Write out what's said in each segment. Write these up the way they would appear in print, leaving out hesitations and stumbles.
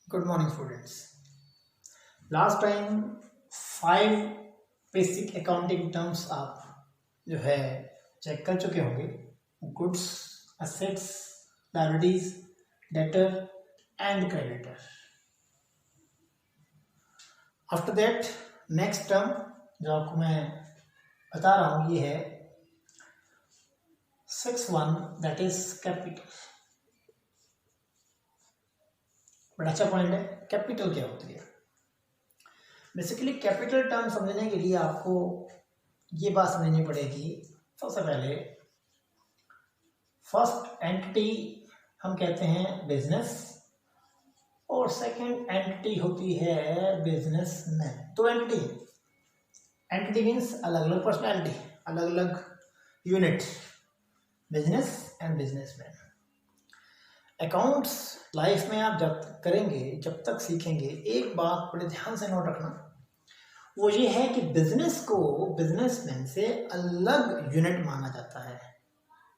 Good morning students. Last time 5 basic accounting terms आप जो है चेक कर चुके होंगे। Goods, assets, liabilities, debtor and creditor. After that next term जो आपको मैं बता रहा हूँ ये है 6(1) दैट इज कैपिटल। बड़ा अच्छा पॉइंट है। कैपिटल क्या होती है? बेसिकली कैपिटल टर्म समझने के लिए आपको ये बात समझनी पड़ेगी। सबसे पहले फर्स्ट एंटिटी हम कहते हैं बिजनेस और सेकंड एंटिटी होती है बिजनेसमैन। तो एंटिटी मीन्स अलग अलग पर्सनैलिटी, अलग अलग unit, business and businessman. Accounts life में आप जब तक करेंगे, जब तक सीखेंगे, एक बात बड़े ध्यान से नोट रखना, वो ये है कि बिजनेस को बिजनेसमैन से अलग यूनिट माना जाता है।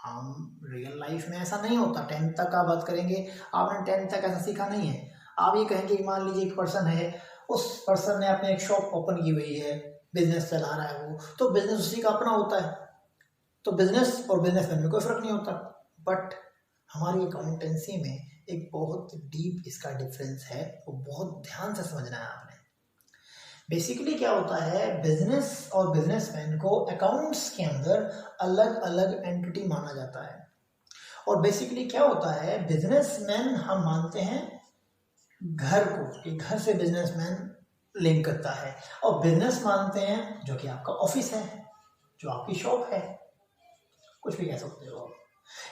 आम रियल लाइफ में ऐसा नहीं होता। 10th तक आप बात करेंगे, आपने 10th तक ऐसा सीखा नहीं है। आप ये कहेंगे कि मान लीजिए एक पर्सन है, उस पर्सन ने अपने एक शॉप ओपन की हुई है, बिजनेस चला रहा है वो, तो बिजनेस उसी का अपना होता है, तो बिजनेस और बिजनेसमैन में कोई फर्क नहीं होता। बट हमारी अकाउंटेंसी में एक बहुत डीप इसका डिफरेंस है, वो बहुत ध्यान से समझना है आपने। बेसिकली क्या होता है, बिजनेस और बिजनेसमैन को अकाउंट्स के अंदर अलग अलग एंटिटी माना जाता है। और बेसिकली क्या होता है, बिजनेसमैन हम मानते हैं घर को, कि घर से बिजनेसमैन लिंक करता है, और बिजनेस मानते हैं जो कि आपका ऑफिस है, जो आपकी शॉप है, कुछ भी कह सकते हो आप।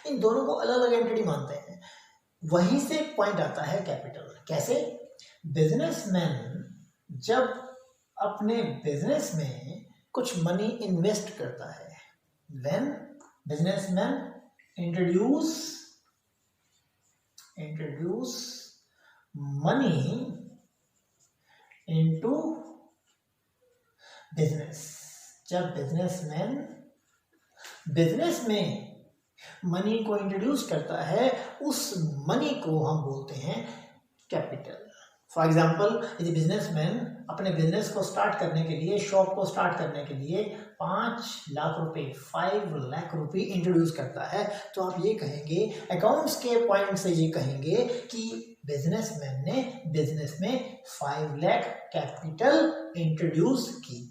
इन दोनों को अलग अलग एंटिटी मानते हैं। वहीं से पॉइंट आता है कैपिटल। कैसे? बिजनेसमैन जब अपने बिजनेस में कुछ मनी इन्वेस्ट करता है, when businessman introduce money into business. जब बिजनेसमैन बिजनेस में मनी को इंट्रोड्यूस करता है, उस मनी को हम बोलते हैं कैपिटल। फॉर एग्जाम्पल, यदि बिजनेसमैन अपने बिजनेस को स्टार्ट करने के लिए, शॉप को स्टार्ट करने के लिए 5 लाख रुपए, 5 लाख रुपए इंट्रोड्यूस करता है, तो आप ये कहेंगे, अकाउंट्स के पॉइंट से ये कहेंगे कि बिजनेसमैन ने बिजनेस में 5 लाख कैपिटल इंट्रोड्यूस की।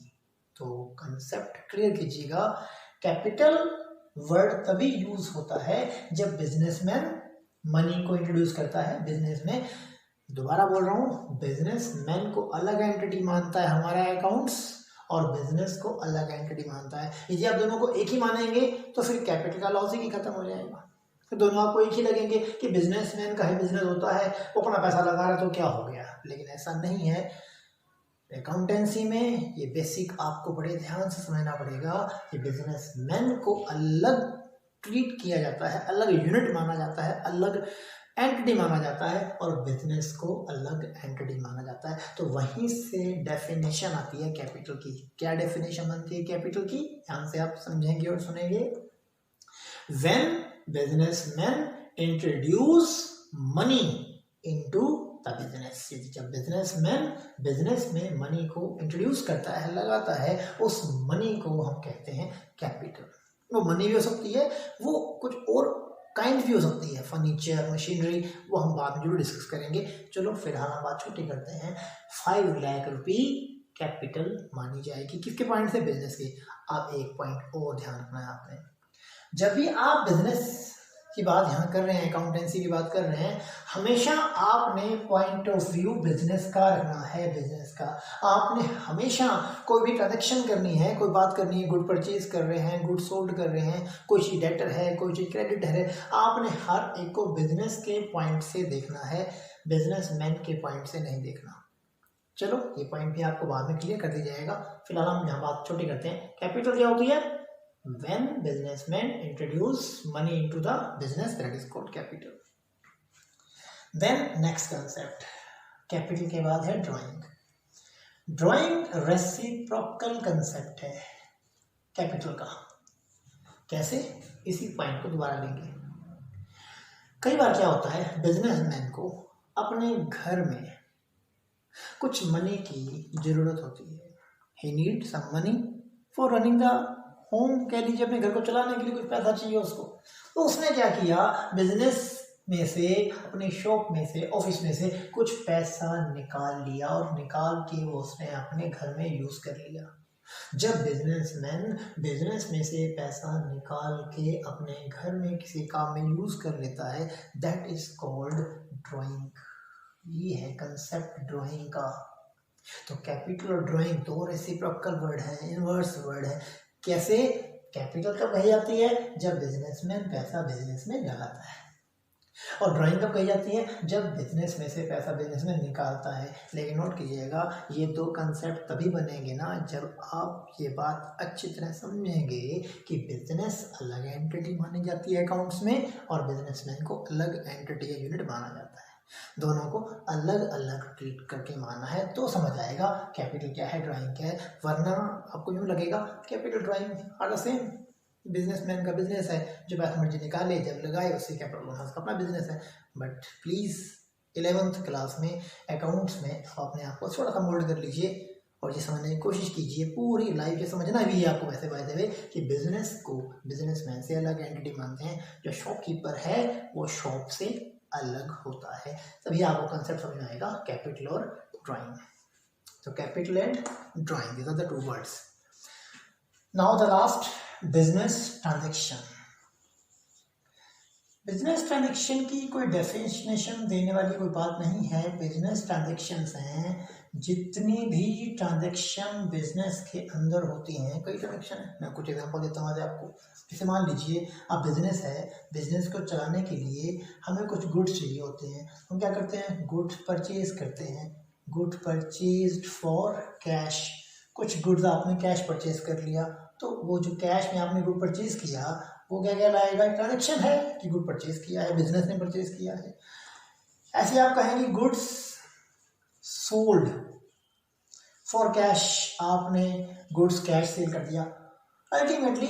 तो कंसेप्ट क्लियर कीजिएगा, कैपिटल वर्ड तभी यूज होता है जब बिजनेसमैन मनी को इंट्रोड्यूस करता है बिजनेस में। दोबारा बोल रहा हूँ, बिजनेसमैन को अलग एंटिटी मानता है हमारा अकाउंट्स, और बिजनेस को अलग एंटिटी मानता है। यदि आप दोनों को एक ही मानेंगे तो फिर कैपिटल का लॉजिक ही खत्म हो जाएगा। फिर दोनों आपको एक ही लगेंगे कि बिजनेसमैन का ही बिजनेस होता है, वो अपना पैसा लगा रहा है तो क्या हो गया। लेकिन ऐसा नहीं है। अकाउंटेंसी में ये बेसिक आपको बड़े ध्यान से समझना पड़ेगा कि बिजनेसमैन को अलग ट्रीट किया जाता है, अलग यूनिट माना जाता है, अलग एंटिटी माना जाता है, और बिजनेस को अलग एंटिटी माना जाता है। तो वहीं से डेफिनेशन आती है कैपिटल की। क्या डेफिनेशन बनती है कैपिटल की? ध्यान से आप समझेंगे और सुनेंगे। When businessman introduce money into business. जब बिजनेसमैन बिजनेस में मनी को इंट्रोड्यूस करता है, लगाता है, उस मनी को हम कहते हैं कैपिटल। वो मनी भी हो सकती है, वो कुछ और काइंड भी हो सकती है, फर्नीचर, मशीनरी, वो हम बाद में जरूर डिस्कस करेंगे। चलो फिलहाल हम बात छोटी करते हैं। 5 लाख रुपये कैपिटल मानी जाएगी किसके पॉइंट से? बिजनेस के। आप एक पॉइंट और ध्यान रखना है आपने, जब भी आप बिजनेस की बात यहाँ कर रहे हैं, अकाउंटेंसी की बात कर रहे हैं, हमेशा आपने पॉइंट ऑफ व्यू बिजनेस का रखना है। बिजनेस का आपने हमेशा कोई भी ट्रांजेक्शन करनी है, कोई बात करनी है, गुड परचेज कर रहे हैं, गुड सोल्ड कर रहे हैं, कोई चीज़ डेटर है, कोई चीज़ क्रेडिट है, आपने हर एक को बिजनेस के पॉइंट से देखना है, बिजनेसमैन के पॉइंट से नहीं देखना। चलो ये पॉइंट भी आपको बाद में क्लियर कर दिया जाएगा। फिलहाल हम यहाँ बात छोटी करते हैं। कैपिटल क्या होती है? When businessmen introduce money into the business, that is called capital. Then next concept, capital के बाद है drawing. Drawing reciprocal concept है capital का। कैसे? इसी पॉइंट को दोबारा लेंगे। कई बार क्या होता है, बिजनेसमैन को अपने घर में कुछ मनी की ज़रूरत होती है, he need some money for running the home, कह लीजिए अपने घर को चलाने के लिए कुछ पैसा चाहिए उसको। तो उसने क्या किया, बिजनेस में से, अपने शॉप में से, ऑफिस में से कुछ पैसा निकाल लिया और निकाल के वो उसने अपने घर में यूज़ कर लिया। जब बिजनेसमैन बिजनेस में से पैसा निकाल के अपने घर में किसी काम में यूज़ कर लेता है, दैट इज कॉल्ड ड्राइंग। ये है कंसेप्ट ड्राइंग का। तो कैपिटल और ड्राइंग दो रेसिप्रोकल वर्ड है, इनवर्स वर्ड है। कैसे? कैपिटल कब कही जाती है? जब बिजनेसमैन पैसा बिजनेस में लगाता है, और ड्राइंग कब कही जाती है? जब बिजनेस में से पैसा बिजनेस में निकालता है। लेकिन नोट कीजिएगा, ये दो कंसेप्ट तभी बनेंगे ना जब आप ये बात अच्छी तरह समझेंगे कि बिजनेस अलग एंटिटी मानी जाती है अकाउंट्स में, और बिजनेसमैन को अलग एंटिटी या यूनिट माना जाता है। दोनों को अलग अलग ट्रीट करके माना है, तो समझ आएगा कैपिटल क्या है, ड्राइंग क्या है। वरना आपको यूँ लगेगा capital drawing are the same, businessman का बिजनेस है, जो पैसा मर्जी निकाले जब लगाए उससे कैपिटल होना, उसका अपना बिजनेस है। बट प्लीज़ 11th क्लास में अकाउंट्स में आप अपने आप को थोड़ा सा मोल्ड कर लीजिए और ये समझने की कोशिश कीजिए। पूरी लाइफ ये समझना भी है आपको वैसे बाय द वे कि बिजनेस को बिजनेसमैन से अलग एंटिटी मानते हैं, जो शॉपकीपर है वो शॉप से अलग होता है। तभी आपको कंसेप्ट समझ में आएगा कैपिटल और ड्राइंग। तो capital and drawing, these are the two words. Now the last, business transaction. Business transaction की कोई डेफिनेशन देने वाली कोई बात नहीं है। बिजनेस ट्रांजैक्शंस हैं जितनी भी ट्रांजैक्शन बिजनेस के अंदर होती हैं। कई ट्रांजैक्शन है, मैं कुछ एग्जांपल देता हूँ आज आपको। जैसे मान लीजिए आप बिजनेस है, बिजनेस को चलाने के लिए हमें कुछ गुड्स चाहिए होते हैं। हम क्या करते हैं? गुड्स परचेज करते हैं, गुड परचेज्ड फॉर कैश। कुछ गुड्स आपने कैश परचेज कर लिया, तो वो जो कैश में आपने गुड परचेज किया वो क्या कहलाएगा? ट्रांजैक्शन है कि गुड परचेज किया है, बिजनेस ने परचेज किया है। ऐसे आप कहेंगे गुड्स सोल्ड फॉर कैश, आपने गुड्स कैश सेल कर दिया। अल्टीमेटली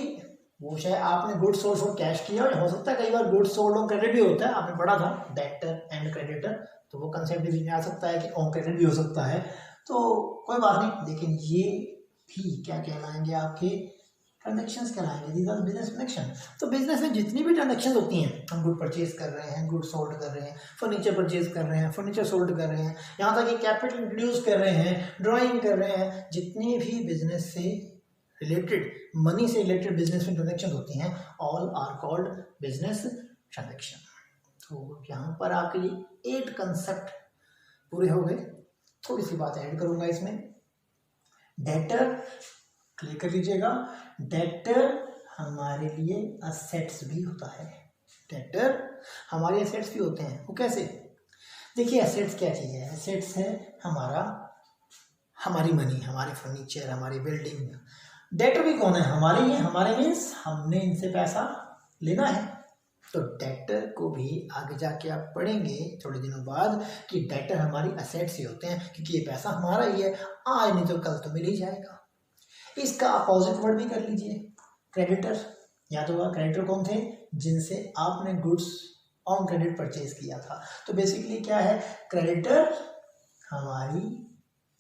वो शायद आपने गुड्स सोल्ड फॉर कैश किया, और हो सकता है कई बार गुड्स सोल्ड ऑन क्रेडिट भी होता है। आपने पढ़ा था डेटर एंड क्रेडिटर, तो वो कंसेप्ट भी आ सकता है कि ऑन क्रेडिट भी हो सकता है। तो कोई बात नहीं, लेकिन ये भी क्या कहलाएंगे? आपके ट्रांजैक्शंस कहलाएंगे। These are business transaction. तो बिजनेस में जितनी भी ट्रांजैक्शन होती हैं, हम गुड परचेज कर रहे हैं, गुड सोल्ड कर रहे हैं, फर्नीचर परचेज कर रहे हैं, फर्नीचर सोल्ड कर रहे हैं, यहाँ तक कि कैपिटल इंट्रोड्यूस कर रहे हैं, ड्राइंग कर रहे हैं, जितनी भी बिजनेस से रिलेटेड, मनी से रिलेटेड बिजनेस में ट्रांजैक्शन होती हैं, all are called business transaction. तो यहाँ पर आपके लिए 8 कंसेप्ट पूरे हो गए। थोड़ी सी बात ऐड करूँगा इसमें। डेटर क्लियर कर लीजिएगा। डेटर हमारे लिए असेट्स भी होता है। डेटर हमारे असेट्स भी होते हैं। वो कैसे? देखिए असेट्स क्या चीज़ है? असेट्स है हमारी मनी, हमारे फर्नीचर, हमारी बिल्डिंग। डेटर भी कौन है? हमारे ही है। हमारे मीन्स हमने इनसे पैसा लेना है। तो डेटर को भी आगे जाके आप पढ़ेंगे थोड़े दिनों बाद कि डेटर हमारी असेट्स ही होते हैं, क्योंकि ये पैसा हमारा ही है, आज नहीं तो कल तो मिल ही जाएगा। इसका अपोजिट वर्ड भी कर लीजिए, क्रेडिटर। या तो क्रेडिटर कौन थे? जिनसे आपने गुड्स ऑन क्रेडिट परचेज किया था। तो बेसिकली क्या है? क्रेडिटर हमारी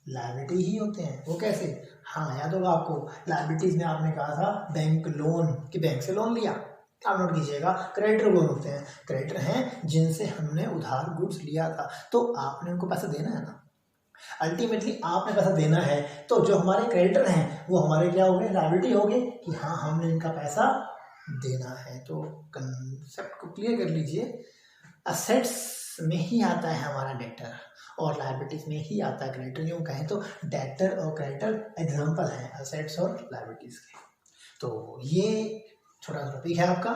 लायबिलिटी ही होते हैं। वो कैसे? हाँ, याद होगा आपको, लायबिलिटीज में आपने कहा था बैंक लोन, कि बैंक से लोन लिया। आप नोट कीजिएगा, क्रेडिटर कौन होते हैं? क्रेडिटर हैं जिनसे हमने उधार गुड्स लिया था, तो आपने उनको पैसा देना है ना। अल्टीमेटली आपने पैसा देना है, तो जो हमारे क्रेडिटर हैं वो हमारे क्या हो गए? लायबिलिटी हो गए, कि हाँ हमने इनका पैसा देना है। तो कंसेप्ट को क्लियर कर लीजिए। असेट्स में ही आता है हमारा डेटर, और लायबिलिटीज में ही आता है क्रेडिटर। यूँ कहें तो डेटर और क्रेडिटर एग्जाम्पल हैं असेट्स और लायबिलिटीज के। तो ये छोटा सा टॉपिक है आपका,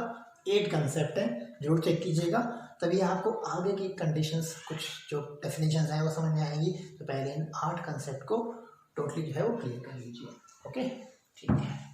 8 कंसेप्ट है, जरूर चेक कीजिएगा, तभी आपको आगे की कंडीशंस, कुछ जो डेफिनेशंस हैं वो समझ में आएंगी। तो पहले इन 8 कंसेप्ट को टोटली जो है वो क्लियर कर लीजिए। ओके, ठीक है।